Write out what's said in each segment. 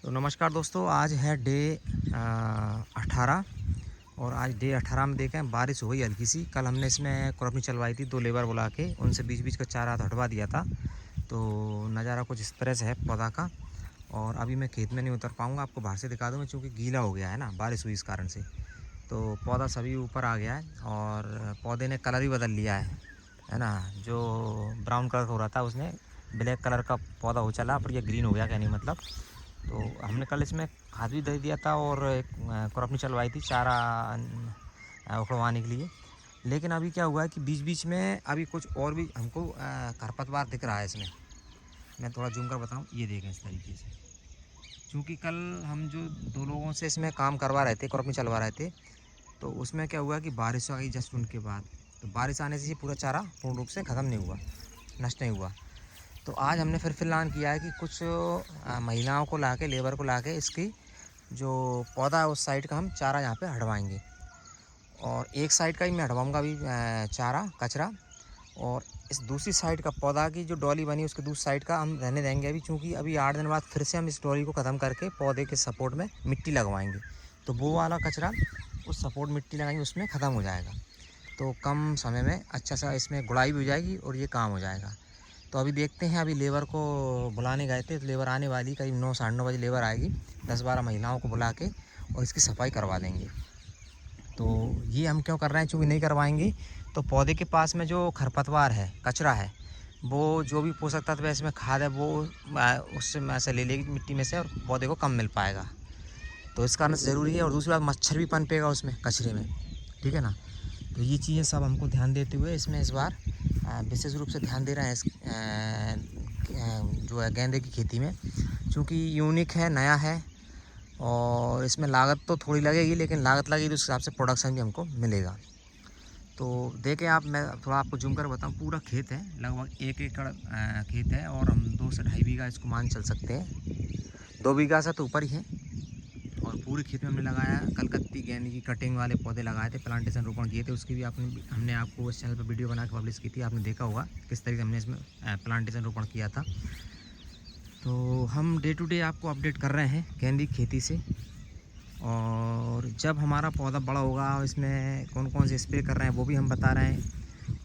तो नमस्कार दोस्तों, आज है डे 18 और आज डे 18 में देखें बारिश हुई हल्की सी। कल हमने इसमें क्रॉपिंग चलवाई थी, 2 लेबर बुला के उनसे बीच बीच का चारा हटवा दिया था। तो नज़ारा कुछ इस तरह से है पौधा का। और अभी मैं खेत में नहीं उतर पाऊँगा, आपको बाहर से दिखा दूँ मैं, चूँकि गीला हो गया है ना, बारिश हुई इस कारण से। तो पौधा सभी ऊपर आ गया है और पौधे ने कलर ही बदल लिया है ना। जो ब्राउन कलर का हो रहा था उसने ब्लैक कलर का पौधा हो चला, पर यह ग्रीन हो गया, कहने का मतलब। तो हमने कल इसमें खाद भी दे दिया था और एक क्रॉपिंग चलवाई थी चारा उखड़वाने के लिए। लेकिन अभी क्या हुआ है कि बीच बीच में अभी कुछ और भी हमको खरपतवार दिख रहा है इसमें। मैं थोड़ा जूम कर बताऊं, ये देखें इस तरीके से। क्योंकि कल हम जो 2 लोगों से इसमें काम करवा रहे थे, क्रॉपिंग चलवा रहे थे, तो उसमें क्या हुआ कि बारिश आ गई जस्ट उनके बाद। तो बारिश आने से ये पूरा चारा पूर्ण रूप से ख़त्म नहीं हुआ, नष्ट नहीं हुआ। तो आज हमने फिर ऐलान किया है कि कुछ महिलाओं को लाके, लेबर को लाके इसकी जो पौधा है उस साइड का हम चारा यहाँ पे हटवाएंगे। और एक साइड का ही मैं हटवाऊँगा अभी चारा कचरा, और इस दूसरी साइड का पौधा की जो डॉली बनी उसके दूसरी साइड का हम रहने देंगे अभी, क्योंकि अभी 8 दिन बाद फिर से हम इस डॉली को ख़त्म करके पौधे के सपोर्ट में मिट्टी लगवाएंगे। तो वो वाला कचरा उस सपोर्ट मिट्टी लगाएंगे उसमें ख़त्म हो जाएगा। तो कम समय में अच्छा सा इसमें गुड़ाई भी हो जाएगी और ये काम हो जाएगा। तो अभी देखते हैं, अभी लेबर को बुलाने गए थे, तो लेबर आने वाली, करीब 9 साढ़े 9 बजे लेबर आएगी। 10-12 महिलाओं को बुला के और इसकी सफाई करवा देंगे। तो ये हम क्यों कर रहे हैं, चूँकि नहीं करवाएंगे तो पौधे के पास में जो खरपतवार है, कचरा है, वो जो भी पोषक तत्व है इसमें खाद है वो उससे में से ले लेगी मिट्टी में से, और पौधे को कम मिल पाएगा। तो इस कारण से ज़रूरी है। और दूसरी बात, मच्छर भी पनपेगा उसमें कचरे में, ठीक है ना। तो ये चीज़ें सब हमको ध्यान देते हुए इसमें इस बार विशेष रूप से ध्यान दे रहे हैं इस जो है गेंदे की खेती में, क्योंकि यूनिक है, नया है और इसमें लागत तो थोड़ी लगेगी, लेकिन लागत लगेगी तो उस हिसाब से प्रोडक्शन भी हमको मिलेगा। तो देखें आप, मैं थोड़ा आपको जूम कर बताऊं, पूरा खेत है, लगभग 1 एकड़ खेत है और हम 2 से ढाई बीघा इसको मान चल सकते हैं। 2 बीघा से तो ऊपर ही है। और पूरे खेत में हमने लगाया कलकत्ती गेंदे की कटिंग वाले पौधे लगाए थे, प्लांटेशन रोपण किए थे। उसकी भी हमने आपको इस चैनल पर वीडियो बना के पब्लिश की थी, आपने देखा होगा किस तरीके से हमने इसमें प्लांटेशन रोपण किया था। तो हम डे टू डे आपको अपडेट कर रहे हैं गेंदे की खेती से। और जब हमारा पौधा बड़ा होगा, इसमें कौन कौन से स्प्रे कर रहे हैं वो भी हम बता रहे हैं।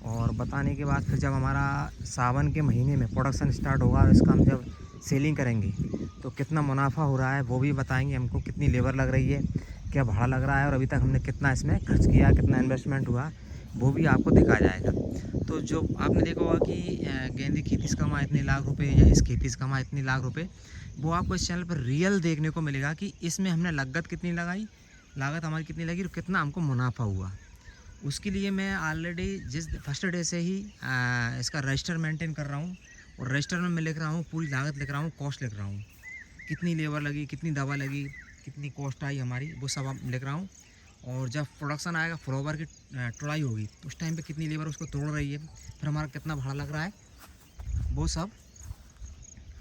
और बताने के बाद फिर जब हमारा सावन के महीने में प्रोडक्शन स्टार्ट होगा और इसका हम जब सेलिंग करेंगे तो कितना मुनाफा हो रहा है वो भी बताएंगे, हमको कितनी लेबर लग रही है, क्या भाड़ा लग रहा है, और अभी तक हमने कितना इसमें खर्च किया, कितना इन्वेस्टमेंट हुआ, वो भी आपको दिखाया जाएगा। तो जो आपने देखा होगा कि गेंदे की खेती से कमा इतने लाख रुपए या इस खेती से कमा इतने लाख रुपए, वो आपको इस चैनल पर रियल देखने को मिलेगा कि इसमें हमने लागत कितनी लगाई, लागत हमारी कितनी लगी और कितना हमको मुनाफा हुआ। उसके लिए मैं ऑलरेडी जिस फर्स्ट डे से ही इसका रजिस्टर मेंटेन कर रहा हूँ, और रजिस्टर में मैं लिख रहा हूँ, पूरी लागत लिख रहा हूँ, कॉस्ट लिख रहा हूँ, कितनी लेबर लगी, कितनी दवा लगी, कितनी कॉस्ट आई हमारी, वो सब आप लिख रहा हूँ। और जब प्रोडक्शन आएगा, फ्लावर की तुड़ाई होगी, तो उस टाइम पे कितनी लेबर उसको तोड़ रही है, फिर हमारा कितना भाड़ा लग रहा है, वो सब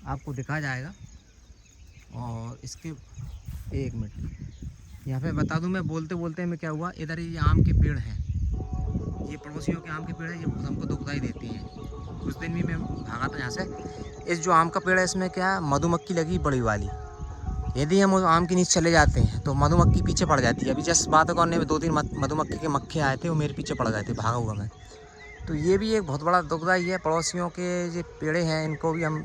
आपको दिखाया जाएगा। और इसके 1 मिनट यहाँ पे बता दूं, मैं बोलते बोलते में क्या हुआ, इधर ये आम के पेड़ हैं, ये पड़ोसियों के आम के पेड़ है, ये बहुत हमको दुखदाई देती है। उस दिन भी मैं भागा था यहाँ से। इस जो आम का पेड़ है इसमें क्या मधुमक्खी लगी बड़ी वाली, यदि हम उस आम के नीचे चले जाते हैं तो मधुमक्खी पीछे पड़ जाती है। अभी जस्ट बात करने में 2-3 मधुमक्खी के मक्खे आए थे, वो मेरे पीछे पड़ गए थे, भागा हुआ मैं। तो ये भी एक बहुत बड़ा दुखदाई है। पड़ोसियों के जो पेड़े हैं इनको भी हम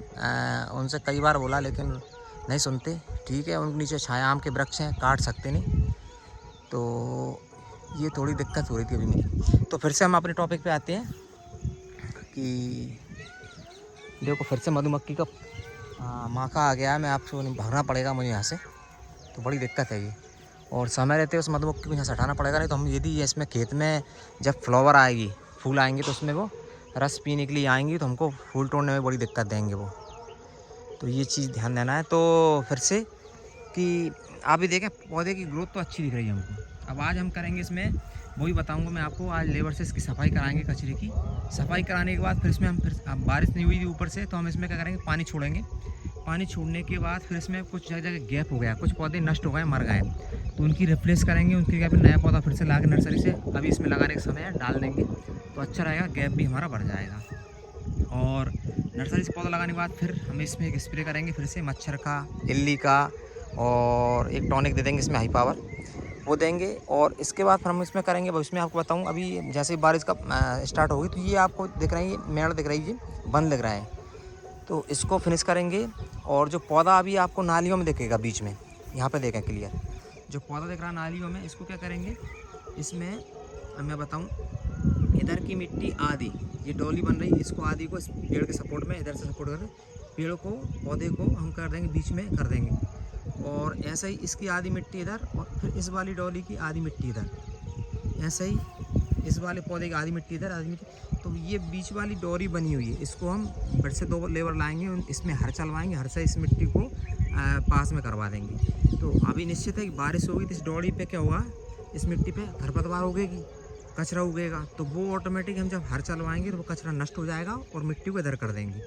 उनसे कई बार बोला, लेकिन नहीं सुनते। ठीक है, उनके नीचे छाया आम के वृक्ष हैं, काट सकते नहीं। तो ये थोड़ी दिक्कत हो रही थी अभी मेरी। तो फिर से हम अपने टॉपिक पे आते हैं कि देखो, फिर से मधुमक्खी का माखा आ गया है। मैं आपको भागना पड़ेगा मुझे यहाँ से, तो बड़ी दिक्कत है ये। और समय रहते उस मधुमक्खी को यहाँ से हटाना पड़ेगा, नहीं तो हम यदि इसमें खेत में जब फ्लावर आएगी, फूल आएंगे, तो उसमें वो रस पीने के लिए आएंगी, तो हमको फूल तोड़ने में बड़ी दिक्कत देंगे वो। तो ये चीज़ ध्यान देना है। तो फिर से कि आप भी देखें, पौधे की ग्रोथ तो अच्छी दिख रही है हमको। अब आज हम करेंगे इसमें, वही बताऊंगा मैं आपको। आज लेबर से इसकी सफाई कराएंगे, कचरे की सफाई कराने के बाद फिर इसमें हम, फिर अब बारिश नहीं हुई थी ऊपर से, तो हम इसमें क्या करेंगे, पानी छोड़ेंगे। पानी छोड़ने के बाद फिर इसमें कुछ जगह जगह गैप हो गया, कुछ पौधे नष्ट हो गए, मर गए, तो उनकी रिप्लेस करेंगे। उनकी जगह पर नया पौधा फिर से ला के नर्सरी से अभी इसमें लगाने का समय है, डाल देंगे, तो अच्छा रहेगा, गैप भी हमारा बढ़ जाएगा। और नर्सरी से पौधा लगाने के बाद फिर हम इसमें एक स्प्रे करेंगे फिर से, मच्छर का, इल्ली का और एक टॉनिक दे देंगे इसमें हाई पावर, वो देंगे। और इसके बाद फिर हम इसमें करेंगे, भविष्य में आपको बताऊँ। अभी जैसे बारिश का स्टार्ट होगी तो ये आपको दिख रहा है, ये मेड़ दिख रही है, बंद लग रहा है, तो इसको फिनिश करेंगे। और जो पौधा अभी आपको नालियों में दिखेगा बीच में, यहाँ पे देखें क्लियर, जो पौधा दिख रहा है नालियों में, इसको क्या करेंगे, इसमें मैं बताऊँ, इधर की मिट्टी आधी, ये डोली बन रही है, इसको आधी को इस पेड़ के सपोर्ट में, इधर से सपोर्ट कर पेड़ को, पौधे को हम कर देंगे बीच में कर देंगे। और ऐसे ही इसकी आधी मिट्टी इधर, और फिर इस वाली डोली की आधी मिट्टी इधर, ऐसे ही इस वाले पौधे की आधी मिट्टी इधर, आधी मिट्टी। तो ये बीच वाली डोरी बनी हुई है, इसको हम फिर से 2 लेबर लाएंगे, इसमें हर चलवाएंगे, हर से इस मिट्टी को पास में करवा देंगे। तो अभी निश्चित है कि बारिश होगी तो इस डोरी पे क्या होगा, इस मिट्टी पे खरपतवार उगेगी, कचरा उगेगा, तो वो ऑटोमेटिक हम जब हर चलवाएंगे तो वो कचरा नष्ट हो जाएगा और मिट्टी को इधर कर देंगे।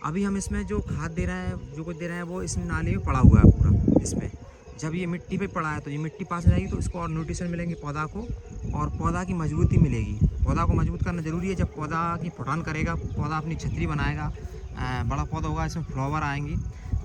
अभी हम इसमें जो खाद दे रहे हैं, जो कुछ दे रहे हैं, वो इस नाली में पड़ा हुआ है पूरा। इसमें जब ये मिट्टी पे पड़ा है तो ये मिट्टी पास में जाएगी तो इसको और न्यूट्रिशन मिलेंगे पौधा को, और पौधा की मजबूती मिलेगी। पौधा को मजबूत करना ज़रूरी है। जब पौधा की फुटान करेगा, पौधा अपनी छतरी बनाएगा, बड़ा पौधा होगा, इसमें फ्लावर आएंगी,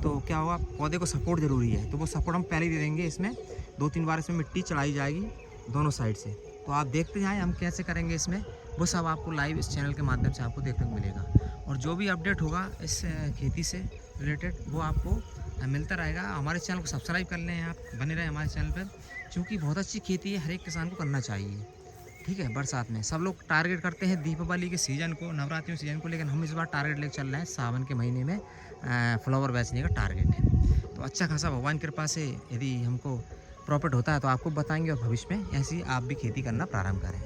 तो क्या होगा, पौधे को सपोर्ट ज़रूरी है। तो वो सपोर्ट हम पहले ही दे देंगे। इसमें 2-3 बार इसमें मिट्टी चढ़ाई जाएगी दोनों साइड से। तो आप देखते जाएँ हम कैसे करेंगे इसमें, वो सब आपको लाइव इस चैनल के माध्यम से आपको देखने को मिलेगा। और जो भी अपडेट होगा इस खेती से रिलेटेड वो आपको मिलता रहेगा। हमारे चैनल को सब्सक्राइब कर लें, आप बने रहें हमारे चैनल पर, क्योंकि बहुत अच्छी खेती है, हर एक किसान को करना चाहिए। ठीक है, बरसात में सब लोग टारगेट करते हैं दीपावली के सीज़न को, नवरात्रि सीज़न को, लेकिन हम इस बार टारगेट लेकर चल रहे हैं सावन के महीने में फ्लावर बेचने का टारगेट है। तो अच्छा खासा भगवान की कृपा से यदि हमको प्रॉफिट होता है तो आपको बताएंगे, और भविष्य में ऐसी आप भी खेती करना प्रारंभ करें।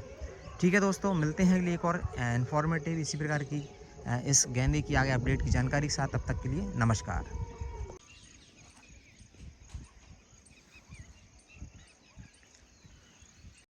ठीक है दोस्तों, मिलते हैं अगली एक और इन्फॉर्मेटिव इसी प्रकार की इस गेंदे की आगे अपडेट की जानकारी के साथ। तब तक के लिए नमस्कार।